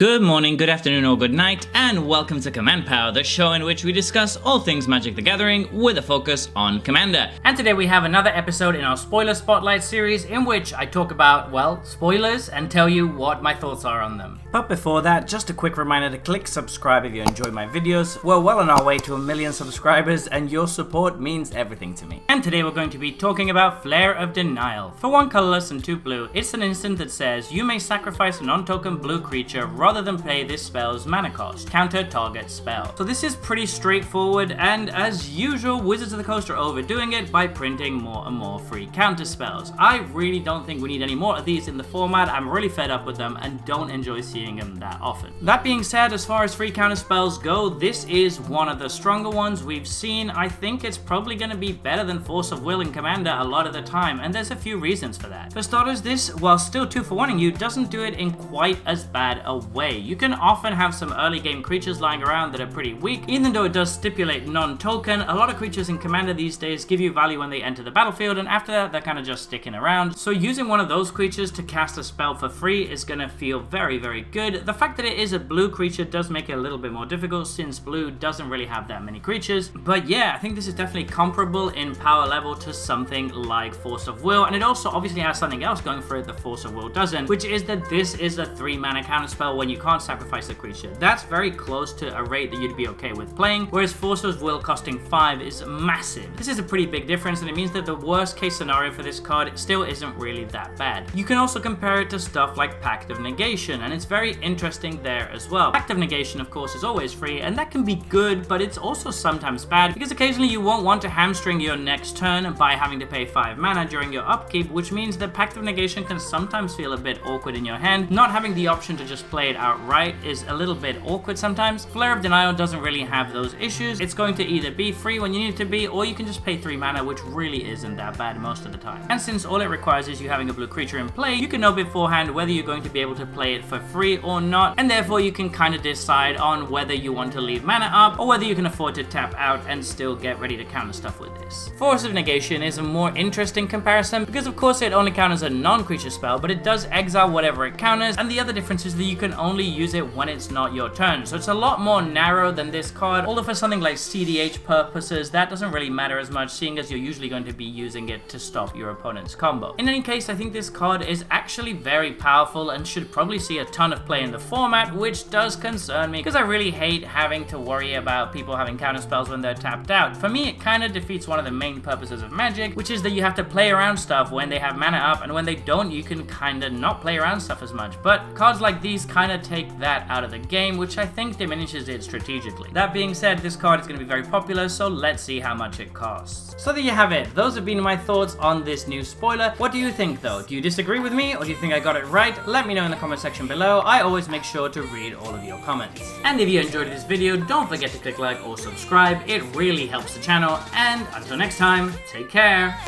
Good morning, good afternoon, or good night, and welcome to Command Power, the show in which we discuss all things Magic the Gathering with a focus on Commander. And today we have another episode in our Spoiler Spotlight series in which I talk about, well, spoilers and tell you what my thoughts are on them. But before that, just a quick reminder to click subscribe if you enjoy my videos. We're well on our way to 1 million subscribers and your support means everything to me. And today we're going to be talking about Flare of Denial. For 1 colorless and 2 blue, it's an instant that says you may sacrifice a non-token blue creature rather than pay this spell's mana cost. Counter target spell. So this is pretty straightforward, and as usual, Wizards of the Coast are overdoing it by printing more and more free counter spells. I really don't think we need any more of these in the format. I'm really fed up with them and don't enjoy seeing them that often. That being said, as far as free counter spells go, this is one of the stronger ones we've seen. I think it's probably going to be better than Force of Will in Commander a lot of the time, and there's a few reasons for that. For starters, this, while still 2 for 1ing you, doesn't do it in quite as bad a way. You can often have some early game creatures lying around that are pretty weak. Even though it does stipulate non-token, a lot of creatures in Commander these days give you value when they enter the battlefield, and after that they're kind of just sticking around. So using one of those creatures to cast a spell for free is going to feel very, very good. The fact that it is a blue creature does make it a little bit more difficult since blue doesn't really have that many creatures. But yeah, I think this is definitely comparable in power level to something like Force of Will, and it also obviously has something else going for it that Force of Will doesn't, which is that this is a 3 mana counterspell when you can't sacrifice a creature. That's very close to a rate that you'd be okay with playing, whereas Force of Will costing 5 is massive. This is a pretty big difference, and it means that the worst case scenario for this card still isn't really that bad. You can also compare it to stuff like Pact of Negation, and it's very interesting there as well. Pact of Negation, of course, is always free, and that can be good, but it's also sometimes bad, because occasionally you won't want to hamstring your next turn by having to pay 5 mana during your upkeep, which means that Pact of Negation can sometimes feel a bit awkward in your hand. Not having the option to just play it outright is a little bit awkward sometimes. Flare of Denial doesn't really have those issues. It's going to either be free when you need it to be, or you can just pay 3 mana, which really isn't that bad most of the time. And since all it requires is you having a blue creature in play, you can know beforehand whether you're going to be able to play it for free or not, and therefore you can kind of decide on whether you want to leave mana up or whether you can afford to tap out and still get ready to counter stuff with this. Force of Negation is a more interesting comparison because of course it only counters a non-creature spell, but it does exile whatever it counters, and the other difference is that you can only use it when it's not your turn. So it's a lot more narrow than this card, although for something like CDH purposes, that doesn't really matter as much, seeing as you're usually going to be using it to stop your opponent's combo. In any case, I think this card is actually very powerful and should probably see a ton of play in the format, which does concern me because I really hate having to worry about people having counter spells when they're tapped out. For me, it kind of defeats one of the main purposes of Magic, which is that you have to play around stuff when they have mana up, and when they don't, you can kind of not play around stuff as much. But cards like these kind of take that out of the game, which I think diminishes it strategically. That being said, this card is going to be very popular, so let's see how much it costs. So there you have it. Those have been my thoughts on this new spoiler. What do you think though? Do you disagree with me, or do you think I got it right? Let me know in the comment section below. I always make sure to read all of your comments. And if you enjoyed this video, don't forget to click like or subscribe. It really helps the channel. And until next time, take care.